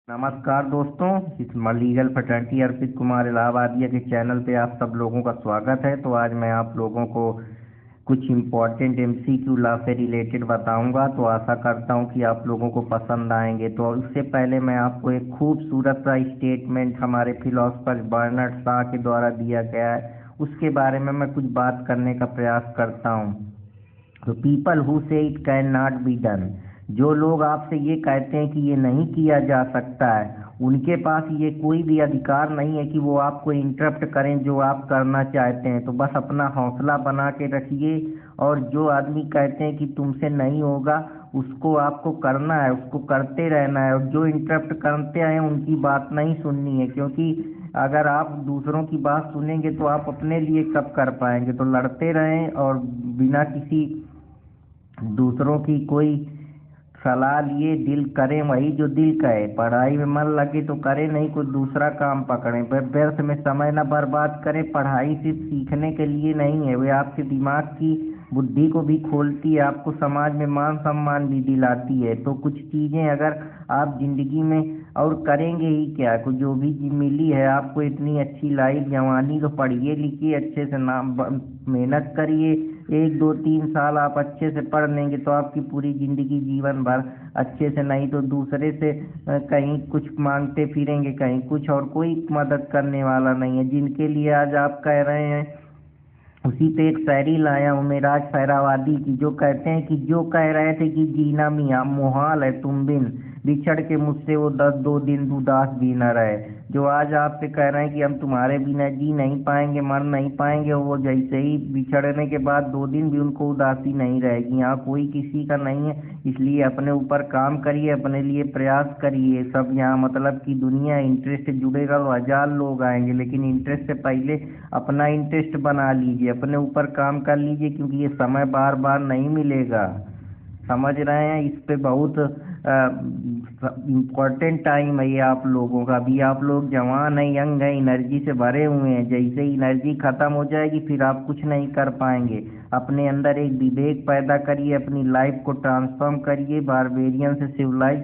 नमस्कार दोस्तों, इस लीगल फैटर्निटी अर्पित कुमार इलाहाबादिया के चैनल पे आप सब लोगों का स्वागत है। तो आज मैं आप लोगों को कुछ इम्पोर्टेंट एमसीक्यू लॉ से रिलेटेड बताऊंगा। तो आशा करता हूं कि आप लोगों को पसंद आएंगे। तो उससे पहले मैं आपको एक खूबसूरत सा स्टेटमेंट हमारे फिलोसफर बर्नार्ड शॉ के द्वारा दिया गया है, उसके बारे में मैं कुछ बात करने का प्रयास करता हूँ। तो पीपल हु से it can not be done, जो लोग आपसे ये कहते हैं कि ये नहीं किया जा सकता है, उनके पास ये कोई भी अधिकार नहीं है कि वो आपको इंटरप्ट करें जो आप करना चाहते हैं। तो बस अपना हौसला बना के रखिए, और जो आदमी कहते हैं कि तुमसे नहीं होगा, उसको आपको करना है, उसको करते रहना है। और जो इंटरप्ट करते हैं उनकी बात नहीं सुननी है, क्योंकि अगर आप दूसरों की बात सुनेंगे तो आप अपने लिए कब कर पाएंगे। तो लड़ते रहें और बिना किसी दूसरों की कोई सलाह लिए दिल करें वही जो दिल कहे। पढ़ाई में मन लगे तो करें, नहीं कोई दूसरा काम पकड़ें। व्यर्थ में समय न बर्बाद करें। पढ़ाई सिर्फ सीखने के लिए नहीं है, वे आपके दिमाग की बुद्धि को भी खोलती है, आपको समाज में मान सम्मान भी दिलाती है। तो कुछ चीज़ें अगर आप जिंदगी में और करेंगे ही क्या, कुछ जो भी मिली है आपको इतनी अच्छी लाइफ जवानी, तो पढ़िए लिखिए अच्छे से, नाम मेहनत करिए। 1 2 3 साल आप अच्छे से पढ़ लेंगे तो आपकी पूरी जिंदगी जीवन भर अच्छे से, नहीं तो दूसरे से कहीं कुछ मांगते फिरेंगे, कहीं कुछ, और कोई मदद करने वाला नहीं है। जिनके लिए आज आप कह रहे हैं, उसी पे एक शायरी लाया हूँ मेराज फैरावादी की, जो कहते हैं कि जो कह रहे थे कि जीना मियाँ मुहाल है तुम बिन, बिछड़ के मुझसे वो 10 2 दिन उदास भी न रहे। जो आज आपसे कह रहे हैं कि हम तुम्हारे बिना जी नहीं पाएंगे, मर नहीं पाएंगे, वो जैसे ही बिछड़ने के बाद 2 दिन भी उनको उदासी नहीं रहेगी। यहाँ कोई किसी का नहीं है, इसलिए अपने ऊपर काम करिए, अपने लिए प्रयास करिए। सब यहाँ मतलब कि दुनिया इंटरेस्ट से जुड़ेगा तो 1000 लोग आएंगे, लेकिन इंटरेस्ट से पहले अपना इंटरेस्ट बना लीजिए, अपने ऊपर काम कर लीजिए, क्योंकि ये समय बार बार नहीं मिलेगा। समझ रहे हैं? इस पे बहुत इम्पोर्टेंट टाइम है ये आप लोगों का। अभी आप लोग जवान हैं, यंग हैं, एनर्जी से भरे हुए हैं। जैसे ही एनर्जी खत्म हो जाएगी फिर आप कुछ नहीं कर पाएंगे। अपने अंदर एक विवेक पैदा करिए, अपनी लाइफ को ट्रांसफॉर्म करिए, बारबेरियन से सिविलाइज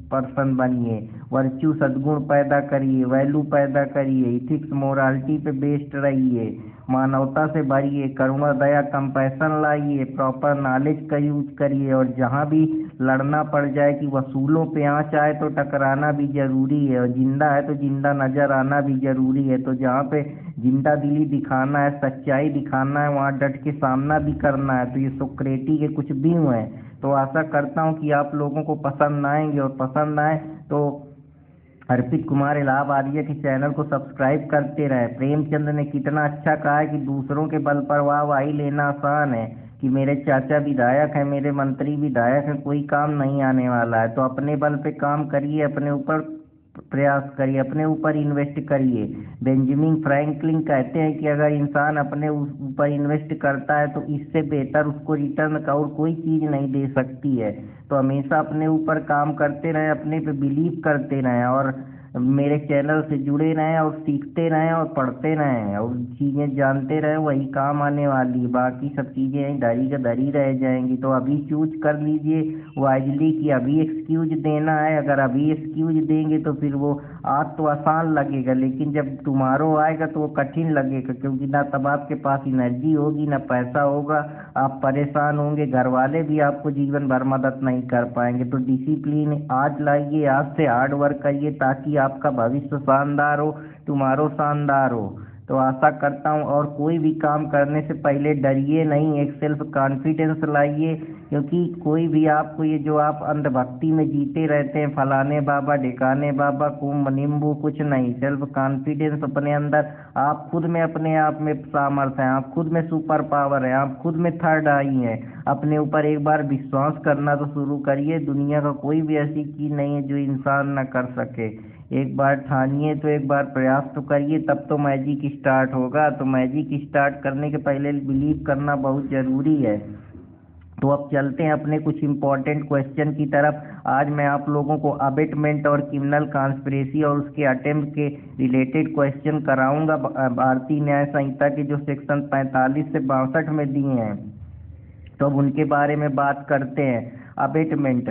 पर्सन बनिए, वर्च्यू सद्गुण पैदा करिए, वैल्यू पैदा करिए, इथिक्स मोरालिटी पे बेस्ड रहिए, मानवता से भरिए, करुणा दया कंपैशन लाइए, प्रॉपर नॉलेज का यूज करिए। और जहाँ भी लड़ना पड़ जाए कि वसूलों पे आँच आए तो टकराना भी जरूरी है, और जिंदा है तो जिंदा नजर आना भी जरूरी है। तो जहाँ पे जिंदा दिली दिखाना है, सच्चाई दिखाना है, वहाँ डट के सामना भी करना है। तो ये सोक्रेटी के कुछ भी हुए हैं। तो आशा करता हूँ कि आप लोगों को पसंद आएंगे, और पसंद आए तो अर्पित कुमार इलाहाबादिया के चैनल को सब्सक्राइब करते रहे। प्रेमचंद ने कितना अच्छा कहा है कि दूसरों के बल पर वाहवाही लेना आसान है, कि मेरे चाचा विधायक हैं, मेरे मंत्री विधायक हैं, कोई काम नहीं आने वाला है। तो अपने बल पे काम करिए, अपने ऊपर प्रयास करिए, अपने ऊपर इन्वेस्ट करिए। बेंजामिन फ्रैंकलिन कहते हैं कि अगर इंसान अपने ऊपर इन्वेस्ट करता है तो इससे बेहतर उसको रिटर्न का और कोई चीज़ नहीं दे सकती है। तो हमेशा अपने ऊपर काम करते रहें, अपने पे बिलीव करते रहें, और मेरे चैनल से जुड़े रहें, और सीखते रहें, और पढ़ते रहें, और चीज़ें जानते रहें, वही काम आने वाली है। बाकी सब चीज़ें धरी का धरी रह जाएंगी। तो अभी चूज कर लीजिए वाइजली कि अभी एक्सक्यूज देना है। अगर अभी एक्सक्यूज देंगे तो फिर वो आज तो आसान लगेगा, लेकिन जब टुमारो आएगा तो वो कठिन लगेगा, क्योंकि ना तब आपके पास एनर्जी होगी, ना पैसा होगा, आप परेशान होंगे, घर वाले भी आपको जीवन भर मदद नहीं कर पाएंगे। तो डिसिप्लिन आज लाइए, आज से हार्ड वर्क करिए, ताकि आपका भविष्य शानदार हो, टुमारो शानदार हो। तो आशा करता हूँ, और कोई भी काम करने से पहले डरिए नहीं, एक सेल्फ कॉन्फिडेंस लाइए। क्योंकि कोई भी आपको ये जो आप अंधभक्ति में जीते रहते हैं, फलाने बाबा ढिकाने बाबा कुंभ नींबू, कुछ नहीं। सेल्फ कॉन्फिडेंस अपने अंदर, आप खुद में अपने आप में सामर्थ्य हैं, आप खुद में सुपर पावर है, आप खुद में थर्ड आई हैं। अपने ऊपर एक बार विश्वास करना तो शुरू करिए। दुनिया का कोई भी ऐसी चीज नहीं है जो इंसान न कर सके। एक बार ठानिए तो एक बार प्रयास तो करिए, तब तो मैजिक स्टार्ट होगा। तो मैजिक स्टार्ट करने के पहले बिलीव करना बहुत जरूरी है। तो अब चलते हैं अपने कुछ इम्पोर्टेंट क्वेश्चन की तरफ। आज मैं आप लोगों को अबेटमेंट और क्रिमिनल कॉन्स्पिरेसी और उसके अटेम्प्ट के रिलेटेड क्वेश्चन कराऊंगा, भारतीय न्याय संहिता के जो सेक्शन 45 से 62 में दिए हैं। तो अब उनके बारे में बात करते हैं। अबेटमेंट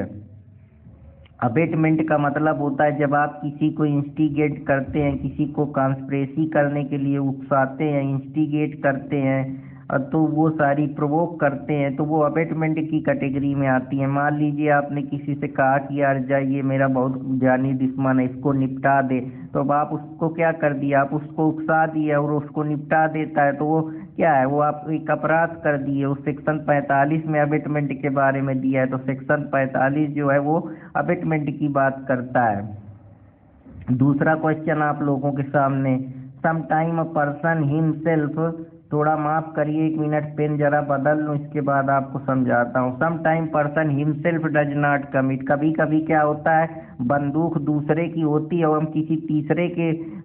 अबेटमेंट का मतलब होता है जब आप किसी को इंस्टिगेट करते हैं, किसी को कॉन्स्पिरेसी करने के लिए उकसाते हैं, इंस्टिगेट करते हैं, तो वो सारी प्रोवोक करते हैं, तो वो अबेटमेंट की कैटेगरी में आती है। मान लीजिए आपने किसी से कहा कि यार जाइए मेरा बहुत जानी दुश्मन है, इसको निपटा दे, तो अब आप उसको क्या कर दिया, आप उसको उकसा दिए और उसको निपटा देता है, तो वो क्या है, वो आप एक अपराध कर दिए। उस सेक्शन 45 में अबेटमेंट के बारे में दिया है, तो सेक्शन 45 जो है वो अबेटमेंट की बात करता है। दूसरा क्वेश्चन आप लोगों के सामने, some time a person himself, थोड़ा माफ करिए 1 मिनट, पेन जरा बदल लूँ, इसके बाद आपको समझाता हूँ। Some time person himself does not commit, कभी कभी क्या होता है, बंदूक दूसरे की होती है और हम किसी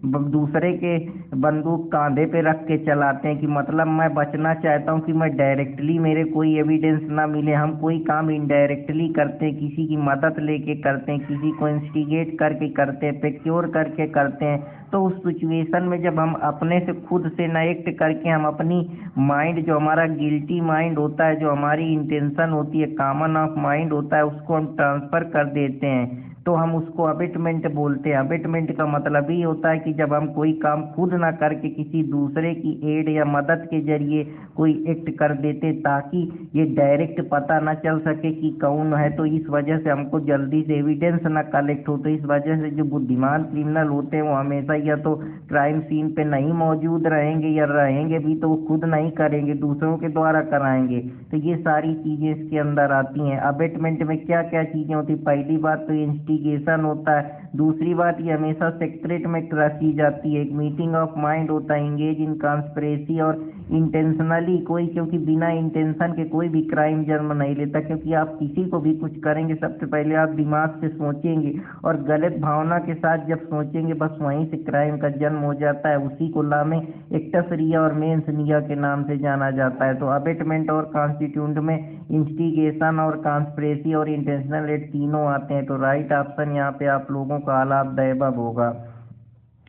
दूसरे के बंदूक कांधे पे रख के चलाते हैं, कि मतलब मैं बचना चाहता हूँ कि मैं डायरेक्टली मेरे कोई एविडेंस ना मिले। हम कोई काम इनडायरेक्टली करते हैं, किसी की मदद लेके करते हैं, किसी को इंस्टिगेट करके करते हैं, प्रोक्योर करके करते हैं। तो उस सिचुएशन में जब हम अपने से खुद से ना एक्ट करके हम अपनी माइंड, जो हमारा गिल्टी माइंड होता है, जो हमारी इंटेंशन होती है, कॉमन ऑफ माइंड होता है, उसको हम ट्रांसफर कर देते हैं, तो हम उसको अबेटमेंट बोलते हैं। अबेटमेंट का मतलब ही होता है कि जब हम कोई काम खुद ना करके किसी दूसरे की एड या मदद के जरिए कोई एक्ट कर देते, ताकि ये डायरेक्ट पता ना चल सके कि कौन है, तो इस वजह से हमको जल्दी से एविडेंस ना कलेक्ट हो। तो इस वजह से जो बुद्धिमान क्रिमिनल होते हैं वो हमेशा या तो क्राइम सीन पे नहीं मौजूद रहेंगे, या रहेंगे भी तो वो खुद नहीं करेंगे, दूसरों के द्वारा कराएंगे। तो ये सारी चीजें इसके अंदर आती हैं। अबेटमेंट में क्या क्या चीजें होती, पहली बात तो इंस्टिगेशन होता है, दूसरी बात ये हमेशा सेक्रेट में रखी जाती है, एक मीटिंग ऑफ माइंड होता है, इंगेज इन कॉन्स्पिरेसी, और इंटेंशनली कोई, क्योंकि बिना इंटेंशन के कोई भी क्राइम जन्म नहीं लेता, क्योंकि आप किसी को भी कुछ करेंगे सबसे पहले आप दिमाग से सोचेंगे, और गलत भावना के साथ जब सोचेंगे बस वहीं से क्राइम का जन्म हो जाता है। उसी को ला में एक्टस रिया और मेंस निया के नाम से जाना जाता है। तो अबेटमेंट और कॉन्स्टिट्यूट में इंस्टिगेशन और कॉन्स्पिरेसी और इंटेंशनल एड तीनों आते हैं। तो राइट ऑप्शन यहाँ पे आप लोगों का आलाप दैबब होगा।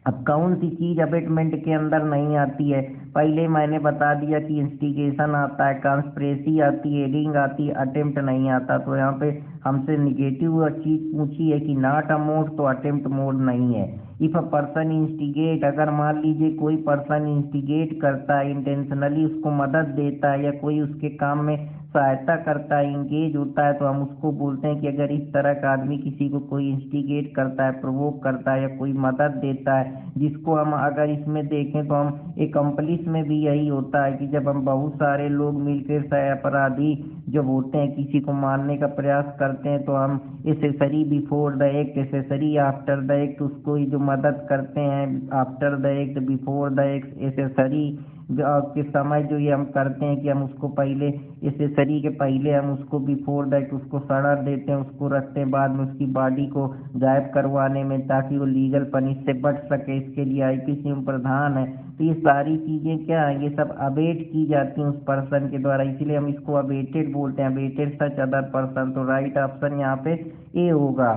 अब कौन सी चीज अबेटमेंट के अंदर नहीं आती है, पहले मैंने बता दिया कि इंस्टिगेशन आता है, कॉन्स्पिरेसी आती है, एडिंग आती है, अटेम्प्ट नहीं आता। तो यहाँ पे हमसे निगेटिव चीज पूछी है कि नॉट अ मोड, तो अटेम्प्ट मोड नहीं है। इफ अ पर्सन इंस्टिगेट, अगर मान लीजिए कोई पर्सन इंस्टिगेट करता है, इंटेंशनली उसको मदद देता है या कोई उसके काम में सहायता करता है, इंगेज होता है, तो हम उसको बोलते हैं कि अगर इस तरह का आदमी किसी को कोई इंस्टिगेट करता है, प्रोवोक करता है या कोई मदद देता है, जिसको हम अगर इसमें देखें तो हम एकम्प्लिस में भी यही होता है कि जब हम बहुत सारे लोग मिलकर सह अपराधी जब होते हैं किसी को मारने का प्रयास करते हैं, तो हम accessory before the act, accessory after the act, उसको ही जो मदद करते हैं after the act, before the act, accessory के समय जो ये हम करते हैं कि हम उसको पहले एसेसरी के पहले हम उसको बिफोर दैट उसको सड़ा देते हैं, उसको रखते हैं, बाद में उसकी बॉडी को गायब करवाने में, ताकि वो लीगल पनिश से बच सके, इसके लिए आईपीसी में प्रावधान है। तो ये सारी चीजें क्या है, ये सब अबेट की जाती हैं उस पर्सन के द्वारा, इसलिए हम इसको अबेटेड बोलते हैं, अबेटेड सच अदर पर्सन। तो राइट ऑप्शन यहाँ पे ए होगा।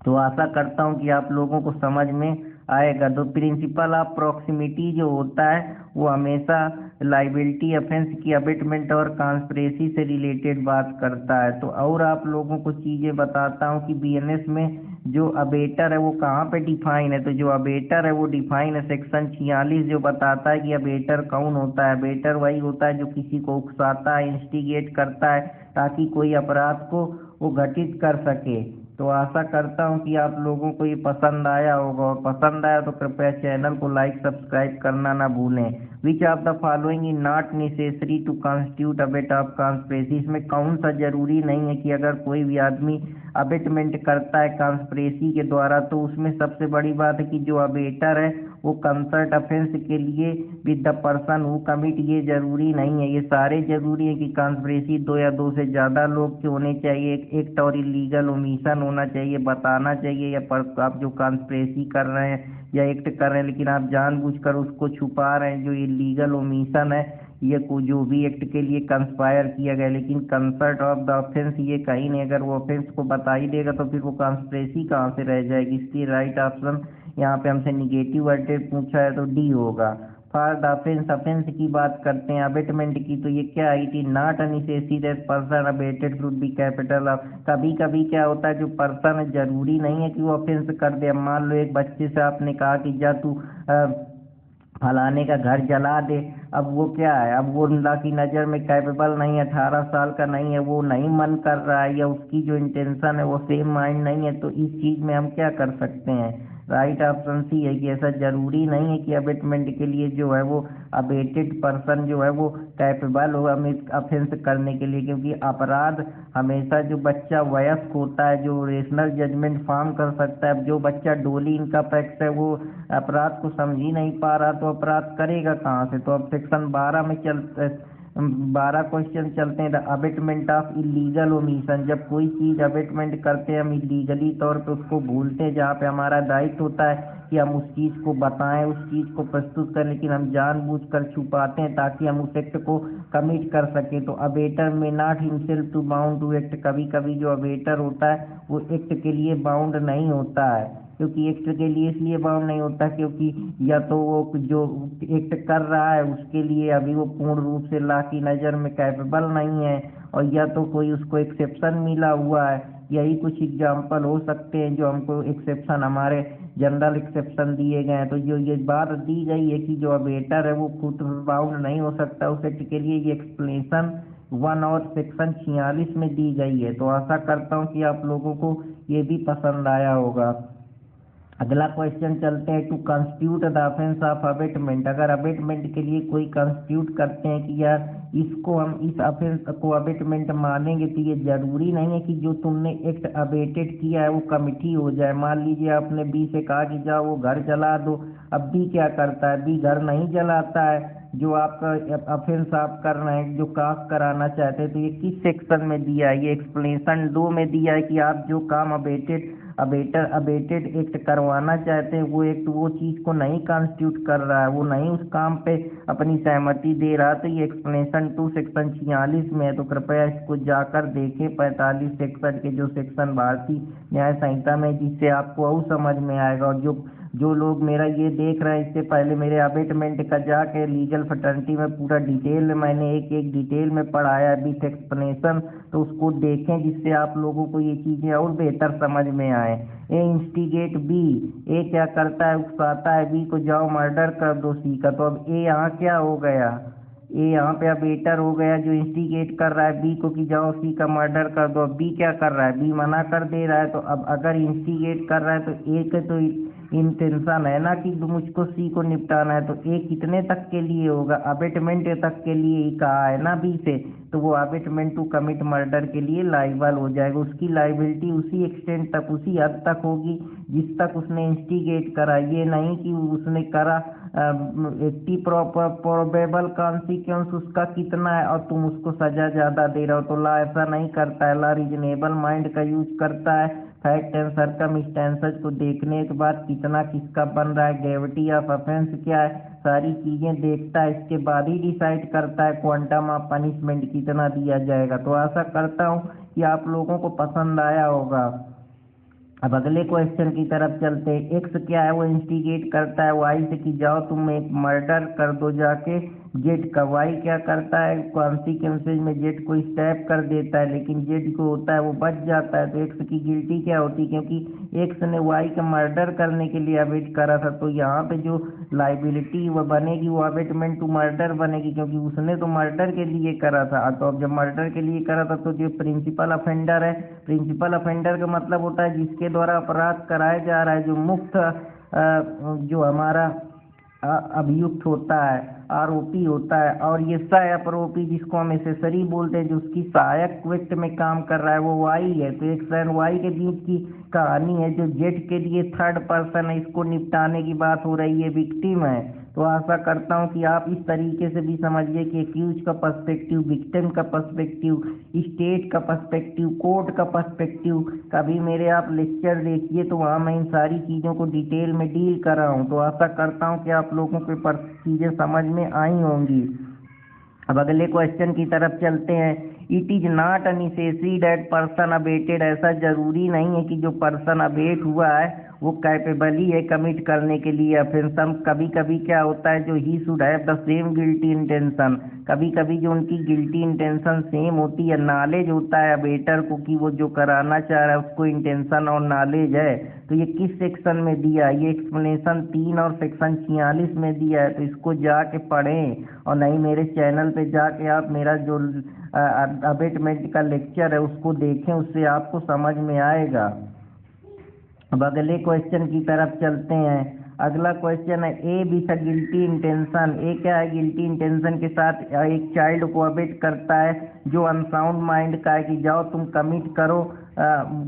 तो आशा करता हूँ कि आप लोगों को समझ में आएगा। तो प्रिंसिपल ऑफ प्रॉक्सिमिटी जो होता है वो हमेशा लाइबिलिटी ऑफेंस की अबेटमेंट और कॉन्स्पिरेसी से रिलेटेड बात करता है। तो और आप लोगों को चीज़ें बताता हूँ कि बीएनएस में जो अबेटर है वो कहाँ पे डिफाइन है। तो जो अबेटर है वो डिफाइन है सेक्शन 46, जो बताता है कि अबेटर कौन होता है। अबेटर वही होता है जो किसी को उकसाता है, इंस्टिगेट करता है, ताकि कोई अपराध को वो घटित कर सके। तो आशा करता हूँ कि आप लोगों को ये पसंद आया होगा, और पसंद आया तो कृपया चैनल को लाइक सब्सक्राइब करना ना भूलें। Which of the following is not necessary to constitute abet of conspiracy, इसमें कौन सा जरूरी नहीं है कि अगर कोई भी आदमी अबेटमेंट करता है कॉन्स्पिरेसी के द्वारा, तो उसमें सबसे बड़ी बात है कि जो अबेटर है वो कंसर्ट ऑफेंस के लिए with the person who commit, ये जरूरी नहीं है। ये सारे जरूरी है कि कॉन्स्पिरेसी 2 या 2 से ज़्यादा लोग के होने चाहिए, एक एक्ट और इलीगल ओमिशन होना चाहिए, बताना चाहिए, या आप जो कॉन्स्पिरेसी कर रहे हैं या एक्ट कर रहे हैं लेकिन आप जानबूझकर उसको छुपा रहे हैं, जो इलीगल ओमिशन है, ये को जो भी एक्ट के लिए कंस्पायर किया गया, लेकिन कंसर्ट ऑफ द ऑफेंस ये कहीं नहीं। अगर वो ऑफेंस को बता ही देगा तो फिर वो कॉन्स्पिरेसी कहाँ से रह जाएगी। इसलिए राइट ऑप्शन यहाँ पे हमसे निगेटिव वर्डेड पूछा है तो डी होगा। फॉर द ऑफेंस, ऑफेंस की बात करते हैं, अबेटमेंट की, तो ये क्या है, it is not a necessity that person abetted should be capital of. कभी कभी क्या होता है, जो पर्सन है जरूरी नहीं है कि वो ऑफेंस कर दे। अब मान लो एक बच्चे से आपने कहा कि जा तू फलाने का घर जला दे, अब वो क्या है, अब वो अल्लाह की नज़र में कैपेबल नहीं है, 18 साल का नहीं है, वो नहीं मन कर रहा है, या उसकी जो इंटेंशन है वो सेम माइंड नहीं है, तो इस चीज़ में हम क्या कर सकते हैं। राइट ऑप्शन सी है कि ऐसा जरूरी नहीं है कि अबेटमेंट के लिए जो है वो अबेटेड पर्सन जो है वो कैपेबल हो अफेंस करने के लिए, क्योंकि अपराध हमेशा जो बच्चा वयस्क होता है, जो रेशनल जजमेंट फॉर्म कर सकता है, जो बच्चा डोली इनका पैक्स है, वो अपराध को समझ ही नहीं पा रहा, तो अपराध करेगा कहाँ से। तो अब सेक्शन 12 में 12 क्वेश्चन चलते हैं। The abetment of illegal omission, जब कोई चीज़ अबेटमेंट करते हैं हम इलीगली तौर पे उसको भूलते हैं, जहाँ पे हमारा दायित्व होता है कि हम उस चीज़ को बताएं, उस चीज़ को प्रस्तुत करें, लेकिन हम जानबूझकर छुपाते हैं ताकि हम उस एक्ट को कमिट कर सकें। तो abettor may not himself to bound to act, कभी कभी जो अबेटर होता है वो एक्ट के लिए बाउंड नहीं होता है, क्योंकि एक्ट के लिए इसलिए बाउंड नहीं होता क्योंकि या तो वो जो एक्ट कर रहा है उसके लिए अभी वो पूर्ण रूप से लॉ की नज़र में कैपेबल नहीं है, और या तो कोई उसको एक्सेप्शन मिला हुआ है। यही कुछ एग्जाम्पल हो सकते हैं जो हमको एक्सेप्शन हमारे जनरल एक्सेप्शन दिए गए हैं। तो जो ये बात दी गई है कि जो अबेटर है वो खुद बाउंड नहीं हो सकता उस एक्ट के लिए, ये एक्सप्लेनेशन 1 और सेक्शन 46 में दी गई है। तो आशा करता हूँ कि आप लोगों को ये भी पसंद आया होगा। अगला क्वेश्चन चलते हैं, to constitute the offence of abetment, अगर अबेटमेंट के लिए कोई कंस्टिट्यूट करते हैं कि यार इसको हम इस ऑफेंस को अबेटमेंट मानेंगे, तो ये जरूरी नहीं है कि जो तुमने एक्ट अबेटेड किया है वो कमिटी हो जाए। मान लीजिए आपने बी से कहा कि जाओ वो घर जला दो, अब बी क्या करता है, बी घर नहीं जलाता है, जो आपका ऑफेंस आप कर रहे हैं, जो कास्ट कराना चाहते हैं, तो ये किस सेक्शन में दिया है, ये एक्सप्लेनेशन 2 में दिया है कि आप जो काम अबेटेड एक्ट करवाना चाहते हैं वो एक्ट वो चीज़ को नहीं कॉन्स्टिट्यूट कर रहा है, वो नहीं उस काम पे अपनी सहमति दे रहा। तो ये एक्सप्लेनेशन 2 सेक्शन 46 में है, तो कृपया इसको जाकर देखें 45 सेक्शन के जो सेक्शन भारतीय न्याय संहिता में, जिससे आपको और समझ में आएगा। और जो लोग मेरा ये देख रहे हैं, इससे पहले मेरे अबेटमेंट का जाके लीगल फैटर्निटी में पूरा डिटेल में मैंने एक एक डिटेल में पढ़ाया विथ एक्सप्लेनेशन, तो उसको देखें जिससे आप लोगों को ये चीज़ें और बेहतर समझ में आए। ए इंस्टिगेट बी, ए क्या करता है, उकसाता है बी को जाओ मर्डर कर दो सी का। तो अब ए यहाँ क्या हो गया, ए यहाँ पे अबेटर हो गया जो इंस्टिगेट कर रहा है बी को कि जाओ सी का मर्डर कर दो। अब बी क्या कर रहा है, बी मना कर दे रहा है। तो अब अगर इंस्टिगेट कर रहा है तो ए के तो इंटेंशन है ना कि मुझको सी को निपटाना है, तो ए कितने तक के लिए होगा, अबेटमेंट तक के लिए ही कहा है ना बी से, तो वो अबेटमेंट टू कमिट मर्डर के लिए लाइबल हो जाएगा। उसकी लाइबिलिटी उसी एक्सटेंट तक, उसी हद तक होगी जिस तक उसने इंस्टिगेट करा, ये नहीं कि उसने करा 80 प्रोबेबल कॉन्सिक्वेंस उसका कितना है और तुम उसको सजा ज़्यादा दे रहे हो। तो लॉ ऐसा नहीं करता है, लॉ रीजनेबल माइंड का यूज करता है, फैक्ट एंड सर्कमस्टेंसेस को देखने के बाद कितना किसका बन रहा है, ग्रेविटी ऑफ ऑफेंस क्या है, सारी चीज़ें देखता है, इसके बाद ही डिसाइड करता है क्वांटम ऑफ पनिशमेंट कितना दिया जाएगा। तो आशा करता हूँ कि आप लोगों को पसंद आया होगा। अब अगले क्वेश्चन की तरफ चलते हैं। एक्स क्या है, वो इंस्टिगेट करता है वाई से कि जाओ तुम एक मर्डर कर दो जाके जेड का। वाई क्या करता है, कॉन्सिक्वेंसेज में जेड को स्टैप कर देता है, लेकिन जेड को होता है वो बच जाता है। तो एक्स की गिल्टी क्या होती है, क्योंकि एक्स ने वाई का मर्डर करने के लिए अबेट करा था, तो यहाँ पे जो लाइबिलिटी वो बनेगी वो अबेटमेंट टू मर्डर बनेगी, क्योंकि उसने तो मर्डर के लिए करा था। तो अब जब मर्डर के लिए करा था तो जो प्रिंसिपल ऑफेंडर है, प्रिंसिपल ऑफेंडर का मतलब होता है जिसके द्वारा अपराध कराया जा रहा है, जो मुख्य जो हमारा अभियुक्त होता है, आरोपी होता है, और ये सहायक आरोपी जिसको हम एसेसरी बोलते हैं, जो उसकी सहायक व्यक्ति में काम कर रहा है वो वाई है। तो एक्स एंड वाई के बीच की कहानी है। जो जेड के लिए थर्ड पर्सन है, इसको निपटाने की बात हो रही है, विक्टिम है। तो आशा करता हूँ कि आप इस तरीके से भी समझिए कि एक्यूज का पर्सपेक्टिव, विक्टिम का पर्सपेक्टिव, स्टेट का पर्सपेक्टिव, कोर्ट का पर्सपेक्टिव। कभी मेरे आप लेक्चर देखिए तो वहाँ मैं इन सारी चीज़ों को डिटेल में डील कर रहा हूँ। तो आशा करता हूँ कि आप लोगों को चीज़ें समझ में आई होंगी। अब अगले क्वेश्चन की तरफ चलते हैं। It is not a necessary that person abetted, ऐसा जरूरी नहीं है कि जो पर्सन अबेट हुआ है वो कैपेबल ही है कमिट करने के लिए ऑफेंस। हम कभी कभी क्या होता है, जो he should have the same guilty intention, कभी कभी जो उनकी गिल्टी इंटेंशन सेम होती है, नॉलेज होता है अबेटर को कि वो जो कराना चाह रहा है उसको इंटेंशन और नॉलेज है। तो ये किस सेक्शन में दिया है, ये एक्सप्लेनेशन 3 और सेक्शन 46 में दिया है। तो इसको जाके पढ़ें, और नहीं मेरे चैनल पे जाके आप मेरा जो अबेटमेंट का लेक्चर है उसको देखें, उससे आपको समझ में आएगा। अब अगले क्वेश्चन की तरफ चलते हैं। अगला क्वेश्चन है ए विथ गिल्टी इंटेंशन। ए क्या है, गिल्टी इंटेंशन के साथ एक चाइल्ड को अबेट करता है जो अनसाउंड माइंड का है कि जाओ तुम कमिट करो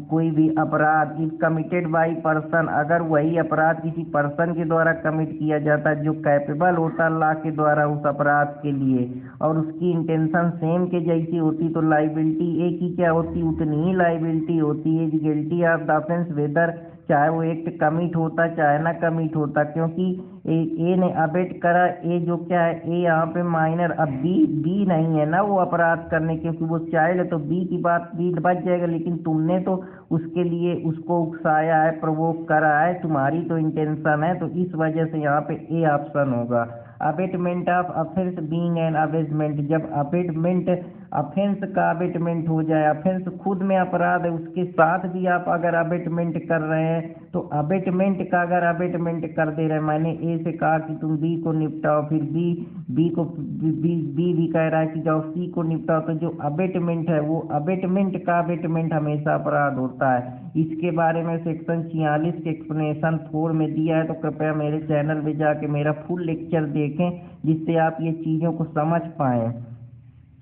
कोई भी अपराध। इफ कमिटेड बाई पर्सन, अगर वही अपराध किसी पर्सन के द्वारा कमिट किया जाता है जो कैपेबल होता है लॉ के द्वारा उस अपराध के लिए, और उसकी इंटेंशन सेम के जैसी होती, तो लाइबिलिटी ए की क्या होती, उतनी ही लाइबिलिटी होती है guilty of the offence whether, चाहे वो एक्ट कमिट होता चाहे ना कमिट होता। क्योंकि ए ने अबेट करा, ए जो क्या है, ए यहाँ पे माइनर, अब बी नहीं है ना वो अपराध करने, क्योंकि वो चाइल्ड है तो बी की बात बी बच जाएगा, लेकिन तुमने तो उसके लिए उसको उकसाया है, प्रोवोक करा है, तुम्हारी तो इंटेंशन है, तो इस वजह से यहाँ पे ए ऑप्शन होगा। Abetment of offence being an abetment, जब अबेटमेंट अफेंस का अबेटमेंट हो जाए, अफेंस खुद में अपराध है उसके साथ भी आप अगर अबेटमेंट कर रहे हैं, तो अबेटमेंट का अगर अबेटमेंट कर दे रहे हैं, मैंने ए से कहा कि तुम बी को निपटाओ, फिर बी भी कह रहा है कि जाओ सी को निपटाओ, तो जो अबेटमेंट है वो अबेटमेंट का अबेटमेंट हमेशा अपराध होता है। इसके बारे में सेक्शन 46 के एक्सप्लेनेशन 4 में दिया है, तो कृपया मेरे चैनल पे जाके मेरा फुल लेक्चर देखें, जिससे आप ये चीज़ों को समझ पाएँ।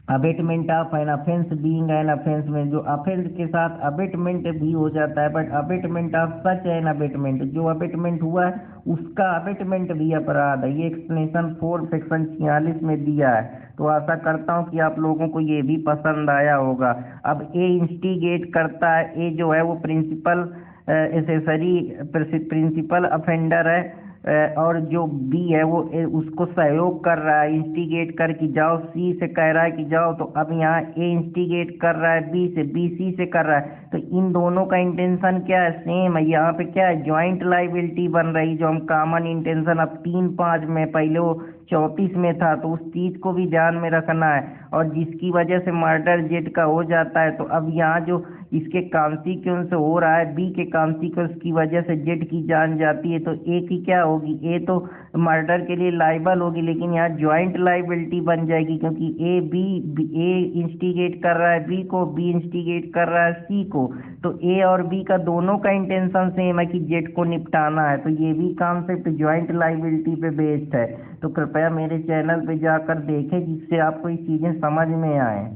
Abetment of an offence being an offence में जो अफेंस के साथ अबेटमेंट भी हो जाता है, but abetment of such an abetment, जो अबेटमेंट हुआ है उसका अबेटमेंट भी अपराध है। ये एक्सप्लेनेशन 4 सेक्शन 46 में दिया है। तो आशा करता हूँ कि आप लोगों को ये भी पसंद आया होगा। अब ए इंस्टिगेट करता है, ए जो है वो प्रिंसिपल एसेसरी प्रिंसिपल अफेंडर है, और जो बी है वो उसको सहयोग कर रहा है, इंस्टिगेट कर कि जाओ, सी से कह रहा है कि जाओ, तो अब यहाँ ए इंस्टिगेट कर रहा है बी से, बी सी से कर रहा है, तो इन दोनों का इंटेंशन क्या है, सेम है। यहाँ पे क्या है, ज्वाइंट लाइबिलिटी बन रही, जो हम कॉमन इंटेंशन अब 3-5 में, पहले वो 34 में था, तो उस चीज को भी ध्यान में रखना है। और जिसकी वजह से मर्डर जेड का हो जाता है, तो अब यहाँ जो इसके कॉन्सिक्वेंस हो रहा है, बी के कॉन्सिक्वेंस की वजह से जेड की जान जाती है, तो ए की क्या होगी, ए तो मर्डर के लिए लाइबल होगी, लेकिन यहाँ ज्वाइंट लाइबिलिटी बन जाएगी, क्योंकि ए इंस्टिगेट कर रहा है बी को, बी इंस्टिगेट कर रहा है सी को, तो ए और बी का दोनों का इंटेंशन सेम है कि जेड को निपटाना है, तो ये भी कॉन्सेप्ट ज्वाइंट लाइबिलिटी पे बेस्ड है। तो कृपया मेरे चैनल पे जाकर देखें, जिससे आपको ये चीज़ें समझ में आए।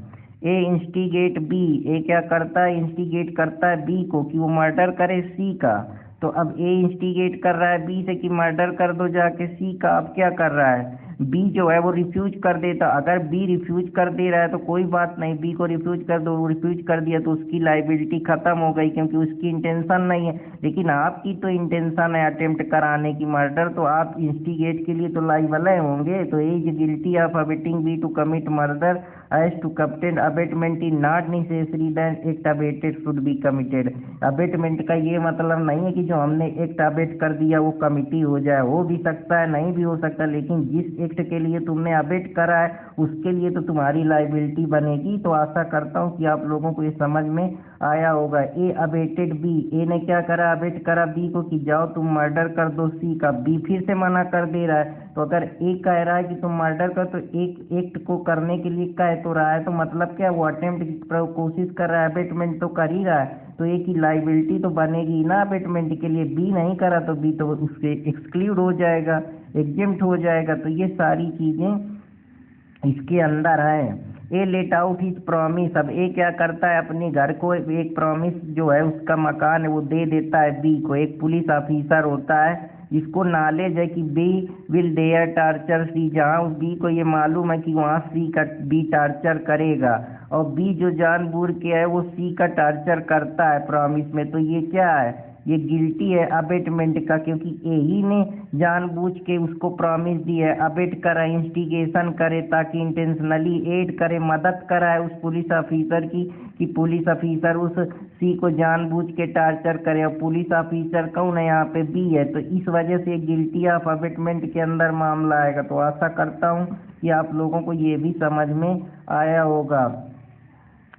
ए इंस्टिगेट बी, ए क्या करता है, इंस्टिगेट करता है बी को कि वो मर्डर करे सी का। तो अब ए इंस्टिगेट कर रहा है बी से कि मर्डर कर दो जाके सी का। अब क्या कर रहा है, बी जो है वो रिफ्यूज कर देता। अगर बी रिफ्यूज कर दे रहा है तो कोई बात नहीं, बी को रिफ्यूज कर दो, वो रिफ्यूज कर दिया तो उसकी लाइबिलिटी खत्म हो गई, क्योंकि उसकी इंटेंशन नहीं है। लेकिन आपकी तो इंटेंशन है अटेम्प्ट कराने की मर्डर, तो आप इंस्टिगेट के लिए तो लाइबल होंगे। तो as guilty of abetting be to commit murder as to obtain abatement is not necessary that act abated should be committed। Abetment का ये मतलब नहीं है कि जो हमने एक्ट अबेट कर दिया वो कमिटी हो जाए, हो भी सकता है नहीं भी हो सकता, लेकिन जिस एक्ट के लिए तुमने अबेट करा है उसके लिए तो तुम्हारी लाइबिलिटी बनेगी। तो आशा करता हूँ कि आप लोगों को ये समझ में आया होगा। ए अबेटेड बी, ए ने क्या करा, अबेट करा बी को कि जाओ तुम मर्डर कर दो सी का। बी फिर से मना कर दे रहा है, तो अगर ए कह रहा है कि तुम मर्डर कर, तो एक एक्ट को करने के लिए कह तो रहा है, तो मतलब क्या, वो अटेम्प्ट की कोशिश कर रहा है, अबेटमेंट तो कर ही रहा है, तो ए की लाइबिलिटी तो बनेगी ना अबेटमेंट के लिए। बी नहीं करा तो बी तो उससे एक्सक्लूड हो जाएगा, एग्जेम्प्ट हो जाएगा। तो ये सारी चीजें इसके अंदर है। ए लेट आउट हिज प्रॉमिस, अब ए क्या करता है, अपने घर को एक प्रॉमिस जो है उसका मकान है वो दे देता है बी को। एक पुलिस ऑफिसर होता है जिसको नॉलेज है कि बी विल डेयर टार्चर सी, जहाँ उस बी को ये मालूम है कि वहाँ सी का बी टार्चर करेगा, और बी जो जानबूझ के है वो सी का टार्चर करता है प्रॉमिस में। तो ये क्या है, ये गिल्टी है अबेटमेंट का, क्योंकि यही ने जानबूझ के उसको प्रॉमिस दी है अबेट करे, इंस्टिगेशन करे, ताकि इंटेंशनली एड करे, मदद कराए उस पुलिस ऑफिसर की कि पुलिस ऑफिसर उस सी को जानबूझ के टार्चर करे। और पुलिस ऑफिसर कौन है यहाँ पे? बी है। तो इस वजह से गिल्टी ऑफ अबेटमेंट के अंदर मामला आएगा। तो आशा करता हूँ कि आप लोगों को ये भी समझ में आया होगा।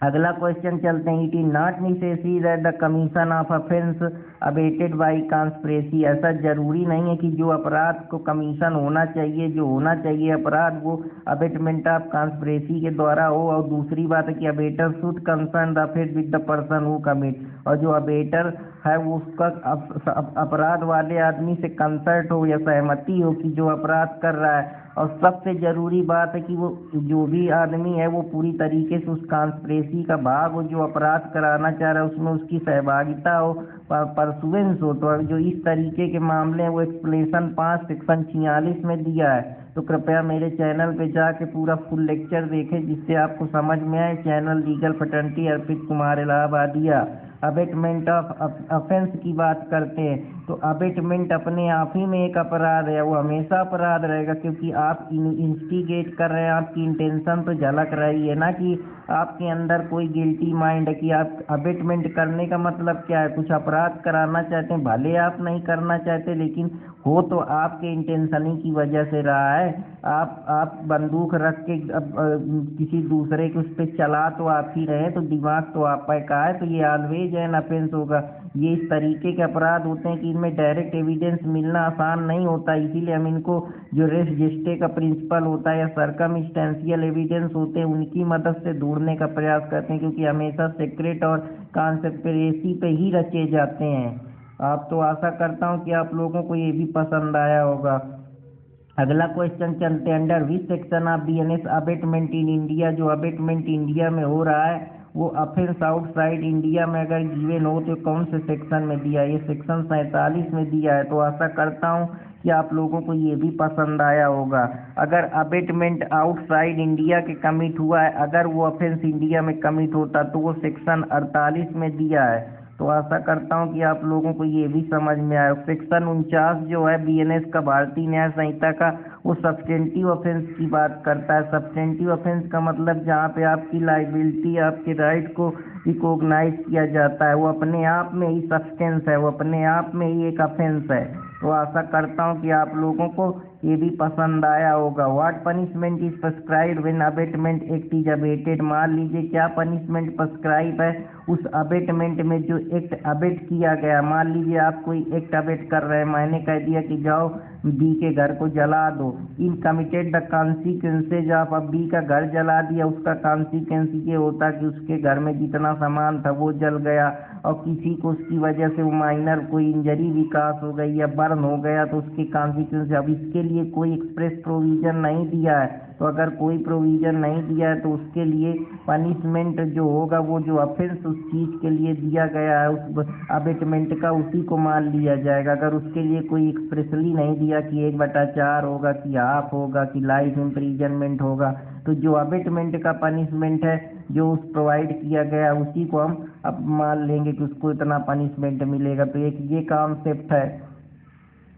अगला क्वेश्चन चलते हैं। It is not necessary that the commission of offence abetted by conspiracy. ऐसा जरूरी नहीं है कि जो अपराध को कमीशन होना चाहिए, जो होना चाहिए अपराध, वो अबेटमेंट ऑफ कॉन्स्पिरेसी के द्वारा हो। और दूसरी बात है कि abettor should concern the offence with the person who commit, और जो अबेटर है वो उसका अपराध वाले आदमी से कंसर्ट हो या सहमति हो कि जो अपराध कर रहा है। और सबसे जरूरी बात है कि वो जो भी आदमी है वो पूरी तरीके से उस कॉन्स्पिरेसी का भाग हो, जो अपराध कराना चाह रहा है उसमें उसकी सहभागिता हो, परसुएंस हो। तो जो इस तरीके के मामले हैं वो एक्सप्लेनेशन 5 सेक्शन 46 में दिया है। तो कृपया मेरे चैनल पे जाके पूरा फुल लेक्चर देखें जिससे आपको समझ में आए। Channel legal fraternity Arpit Kumar Allahabadia. Abetment of offence की बात करते हैं तो अबेटमेंट अपने आप ही में एक अपराध है, वो हमेशा अपराध रहेगा, क्योंकि आप इंस्टिगेट कर रहे हैं। आपकी इंटेंशन तो झलक रही है ना कि आपके अंदर कोई गिल्टी माइंड है कि आप अबेटमेंट करने का मतलब क्या है, कुछ अपराध कराना चाहते हैं। भले आप नहीं करना चाहते लेकिन हो तो आपके इंटेंशन ही की वजह से रहा है। आप बंदूक रख के किसी दूसरे के उस पर चला तो आप ही रहे, तो दिमाग तो आप पे का है, तो ये ऑलवेज एन ऑफेंस होगा। ये इस तरीके के अपराध होते हैं कि इनमें डायरेक्ट एविडेंस मिलना आसान नहीं होता, इसीलिए हम इनको जो रेस जेस्टे का प्रिंसिपल होता है या सर्कमस्टेंशियल एविडेंस होते हैं उनकी मदद से ढूंढने का प्रयास करते हैं, क्योंकि हमेशा सीक्रेट और कॉन्स्पिरेसी पे ही रचे जाते हैं। आप तो आशा करता हूँ कि आप लोगों को ये भी पसंद आया होगा। अगला क्वेश्चन चलते हैं। Under which section of BNS abetment in India, जो अबेटमेंट इंडिया में हो रहा है वो ऑफेंस आउटसाइड इंडिया में अगर गिवन हो तो कौन से सेक्शन में दिया है? ये सेक्शन 47 में दिया है। तो आशा करता हूँ कि आप लोगों को ये भी पसंद आया होगा। अगर अबेटमेंट आउटसाइड इंडिया के कमिट हुआ है, अगर वो ऑफेंस इंडिया में कमिट होता तो वो सेक्शन 48 में दिया है। तो आशा करता हूँ कि आप लोगों को ये भी समझ में आया। सेक्शन 49 जो है बीएनएस का, भारतीय न्याय संहिता का, वो सब्सटेंटिव ऑफेंस की बात करता है। सब्सटेंटिव ऑफेंस का मतलब जहाँ पे आपकी लाइबिलिटी, आपके राइट को रिकॉग्नाइज किया जाता है, वो अपने आप में ही सब्सटेंस है, वो अपने आप में ही एक ऑफेंस है। तो आशा करता हूँ कि आप लोगों को ये भी पसंद आया होगा। What punishment is prescribed when abetment act is abetted. मान लीजिए क्या पनिशमेंट प्रिस्क्राइब है उस अबेटमेंट में जो एक्ट अबेट किया गया। मान लीजिए आप कोई एक्ट अबेट कर रहे हैं, मैंने कह दिया कि जाओ बी के घर को जला दो। इन कमिटेड द कॉन्सिक्वेंसेज ऑफ, अब बी का घर जला दिया, उसका कॉन्सिक्वेंस ये होता कि उसके घर में जितना सामान था वो जल गया और किसी को उसकी वजह से वो माइनर कोई इंजरी विकास हो गई या बर्न हो गया तो उसके कॉन्सिक्वेंस। अब इसके लिए कोई एक्सप्रेस प्रोविजन नहीं दिया है, तो अगर कोई प्रोविजन नहीं दिया है तो उसके लिए पनिशमेंट जो होगा वो जो ऑफेंस उस चीज़ के लिए दिया गया है उस अबेटमेंट का, उसी को मान लिया जाएगा। अगर उसके लिए कोई एक्सप्रेसली नहीं दिया कि 1/4 होगा, कि हाफ होगा, कि लाइफ इम्प्रीजनमेंट होगा, तो जो अबेटमेंट का पनिशमेंट है जो उस प्रोवाइड किया गया उसी को हम अब मान लेंगे कि उसको इतना पनिशमेंट मिलेगा। तो एक ये कॉन्सेप्ट है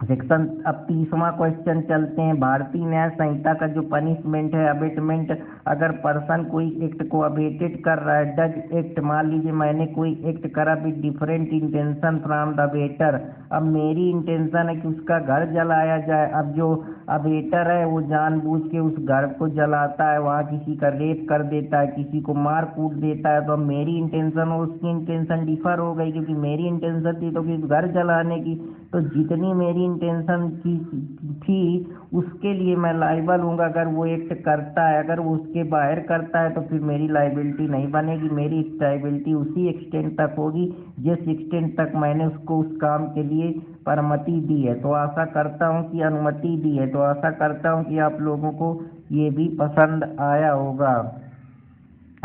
सेक्शन। अब 30वां क्वेश्चन चलते हैं। भारतीय न्याय संहिता का जो पनिशमेंट है अबेटमेंट, अगर पर्सन कोई एक्ट को अबेटेड कर रहा है, डज एक्ट, मान लीजिए मैंने कोई एक्ट करा with different intention from the abettor. अब मेरी इंटेंशन है कि उसका घर जलाया जाए। अब जो अबेटर है वो जानबूझ के उस घर को जलाता है, वहाँ किसी का रेप कर देता है, किसी को मार कूट देता है। तो अब मेरी इंटेंशन और उसकी इंटेंशन डिफर हो गई, क्योंकि मेरी इंटेंशन थी तो कि घर जलाने की, तो जितनी मेरी इंटेंशन की थी उसके लिए मैं लाइबल हूँ। अगर वो एक्ट करता है, अगर वो उसके बाहर करता है तो फिर मेरी लाइबिलिटी नहीं बनेगी। मेरी लाइबिलिटी उसी एक्सटेंट तक होगी जिस एक्सटेंट तक मैंने उसको उस काम के लिए अनुमति दी है। तो आशा करता हूँ कि अनुमति दी है। तो आशा करता हूँ कि आप लोगों को ये भी पसंद आया होगा।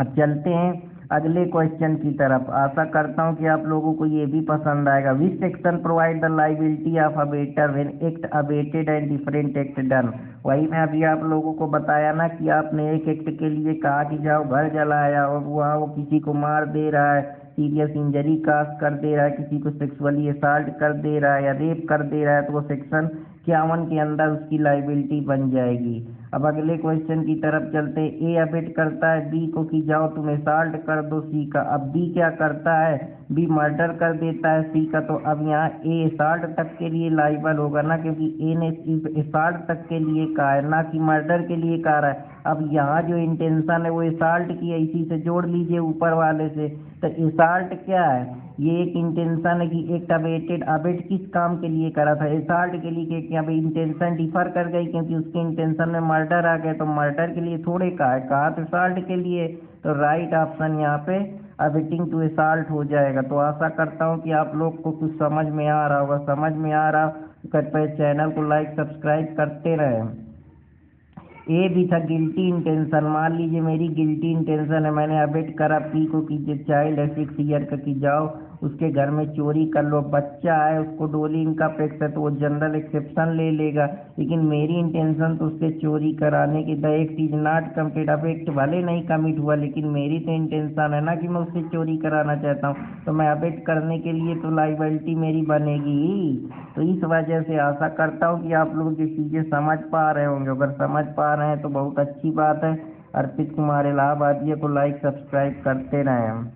अब चलते हैं अगले क्वेश्चन की तरफ। आशा करता हूँ कि आप लोगों को ये भी पसंद आएगा। Which section provide the liability of abettor when act abetted and different act done. वही मैं अभी आप लोगों को बताया ना कि आपने एक एक्ट के लिए कहा कि जाओ घर जलाया और वहाँ वो किसी को मार दे रहा है सीरियस इंजरी काज कर दे रहा है, किसी को सेक्सुअली असॉल्ट कर दे रहा है या रेप कर दे रहा है, तो वो सेक्शन 51 के अंदर उसकी लाइबिलिटी बन जाएगी। अब अगले क्वेश्चन की तरफ चलते हैं। ए अबिट करता है बी को कि जाओ तुम असॉल्ट कर दो सी का। अब बी क्या करता है, बी मर्डर कर देता है सी का, तो अब यहाँ ए असॉल्ट तक के लिए लाइबल होगा ना, क्योंकि ए ने असॉल्ट तक के लिए कहा है, ना कि मर्डर के लिए कहा रहा है। अब यहाँ जो इंटेंशन है वो असॉल्ट की है, इसी से जोड़ लीजिए ऊपर वाले से। तो असॉल्ट क्या है, ये एक इंटेंशन है कि एक अबेट किस काम के लिए करा था, असॉल्ट के लिए। कि अब इंटेंशन डिफर कर गई, क्योंकि उसके इंटेंशन में मर्डर आ गया, तो मर्डर के लिए थोड़े कहा तो असॉल्ट के लिए। तो राइट ऑप्शन यहाँ पे अबेटिंग टू असॉल्ट हो जाएगा। तो आशा करता हूँ कि आप लोग को कुछ समझ में आ रहा होगा। समझ में आ रहा तो कृपया चैनल को लाइक सब्सक्राइब करते रहें। ए भी था गिल्टी इंटेंशन। मान लीजिए मेरी गिल्टी इंटेंशन है, मैंने अबेट करा पी को कि जो चाइल्ड है 6 ईयर का, कि जाओ उसके घर में चोरी कर लो। बच्चा है, उसको डोली इनकम्प्लेक्स है, तो वो जनरल एक्सेप्शन ले लेगा। लेकिन मेरी इंटेंशन तो उससे चोरी कराने की, the act is not committed. अब एक्ट भले नहीं कमिट हुआ, लेकिन मेरी तो इंटेंशन है ना कि मैं उससे चोरी कराना चाहता हूँ, तो मैं अबेट करने के लिए तो लाइबिलिटी मेरी बनेगी। तो इस वजह से आशा करता हूँ कि आप लोग ये चीज़ें समझ पा रहे होंगे। अगर समझ पा रहे हैं तो बहुत अच्छी बात है। अर्पित कुमार इलाहाबादिया को लाइक सब्सक्राइब करते रहें।